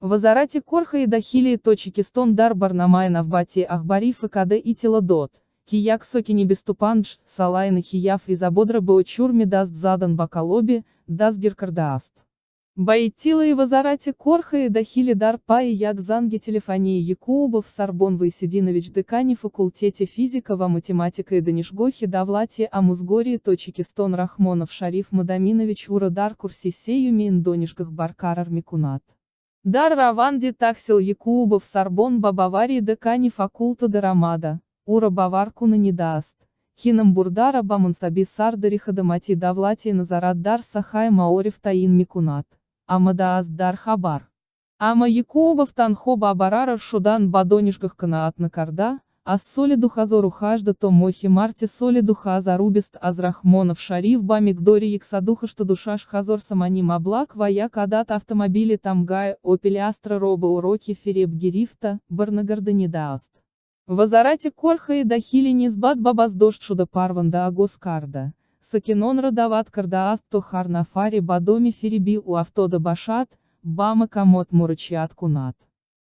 Вазарати корха и дахили точки стон дар барнамай навбати ахбари фкд и теладот. Кияк соки небеступандж, салайны хияв и забодра боочурми даст задан бакалоби, даст гиркардааст. Баитила и вазарати корха и дахили дар паи як занги телефонии Якубов Сарбон Вайсединович декани факультете физика ва математика и данишгохи давлати амузгории точки стон Рахмонов Шариф Мадаминович ура дар курси сеюми индонишгах баркарар микунат. Дар раванди таксил Якубов Сарбон бабавари декани факулта дарамада, ура баварку на не даст. Хинам бурдара бамансаби сардари хадамати давлати назарат дар сахай маорев таин микунат. Амадаас дар хабар. Ама Якубов танхо бабарара шудан бадонишгах канаат на карда, а соли духазору хажда то мохи марти соли духа зарубист азрахмонов шариф бамигдори яксадуха что душаш хазор саманим облак вая кадат автомобили тамгая опель астра роба уроки фереб гирифта, барнагарда не даст. Вазарати корха и дахили низбат бабас дождь шуда парванда агоскарда. Сакинон радават кардааст то харнафари бадоми фереби у автода башат, бама камот мурачиат кунат.